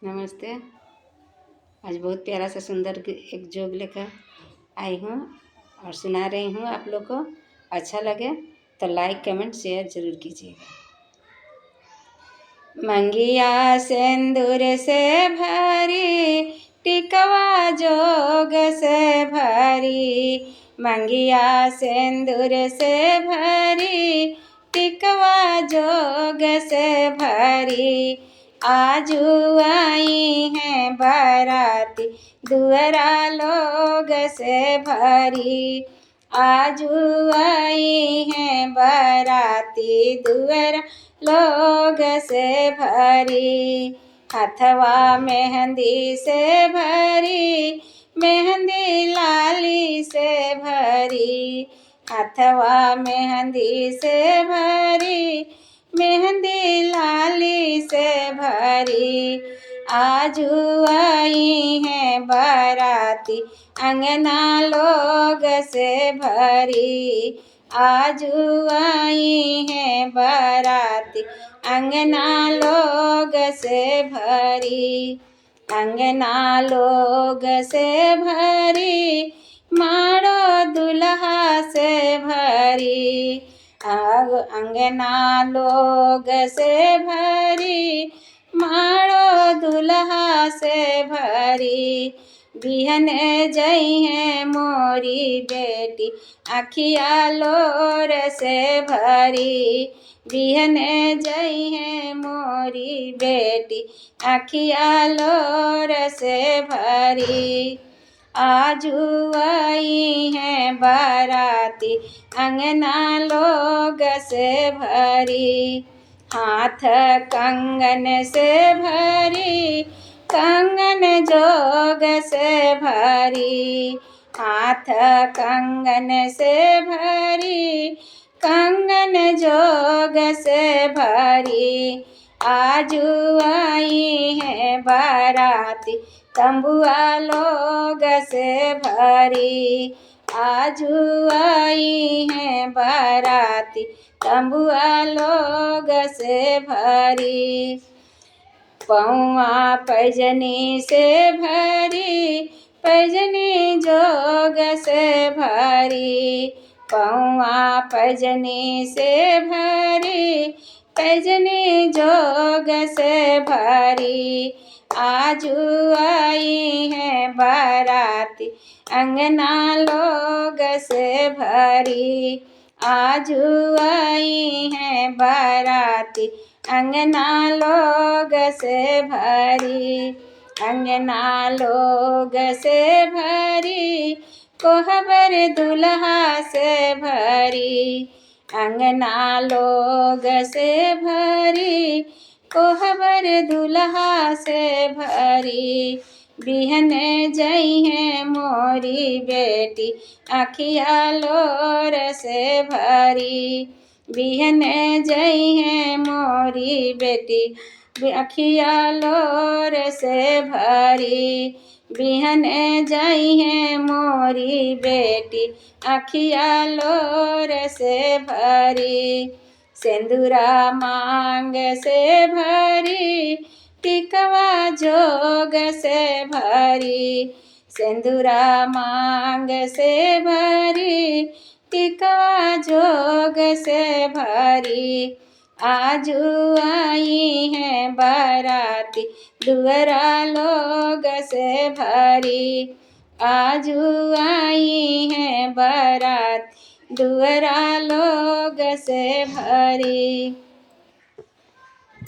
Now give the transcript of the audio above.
नमस्ते। आज बहुत प्यारा सा सुंदर एक जोक लेकर आई हूँ और सुना रही हूँ। आप लोग को अच्छा लगे तो लाइक कमेंट शेयर जरूर कीजिएगा। मंगिया सिंदूर से भरी, टिकवा जोग से भरी। मंगिया सिंदूर से भरी, टिकवा जोग से भरी। आजू आई हैं बाराती, दुअरा लोग से भरी। आजू आई हैं बाराती, दुअरा लोग से भरी। हथवा मेहंदी से भरी, मेहंदी लाली से भरी। हथवा मेहंदी से भरी, मेहंदी लाली से भरी। आजू आई हैं बाराती, अंगना लोग से भरी। आजू आई हैं बाराती, अंगना लोग से भरी। अंगना लोग से भरी, मारो दुल्हा से भरी। अंगना लोग से भरी, मारो दुल्हा से भरी। बिहन जई है मोरी बेटी, अखिया लोर से भरी। बिहन जई है मोरी बेटी, अखिया लोर से भरी। आजू आई हैं बाराती, अंगना लोग से भरी। हाथ कंगन से भरी, कंगन जोग से भरी। हाथ कंगन से भरी, कंगन जोग से भरी। आजू आई हैं बाराती, तंबुआ लोग से भरी। आजू आई हैं बाराती, तंबुआ लोग से भरी। पौआ पैजनी से भरी, पैजनी जोग से भरी। पौआ पैजनी से भरी, पैजनी जोग से भरी। आजू आई हैं बाराती, अंगना लोग से भरी। आजू आई हैं बाराती, अंगना लोग से भरी। अंगना लोग से भरी, कोहबर दुल्हा से भरी। अंगना लोग से भरी, कोहबर दुल्हा से भरी। बिहन जई हैं मोरी बेटी, अखिया लोर से भरी। बिहन जई हैं मोरी बेटी, अखिया लोर से भरी। बिहन जई हैं मोरी बेटी, अखिया लोर से भरी। सिंदूरा मांग से भरी, टिकवा जोग से भरी। सिंदूरा मांग से भरी, टिकवा जोग से भरी। आजू आई हैं बाराती, दुअरा लोग से भरी। आजू आई हैं बाराती, दुअरा लोग से भरी।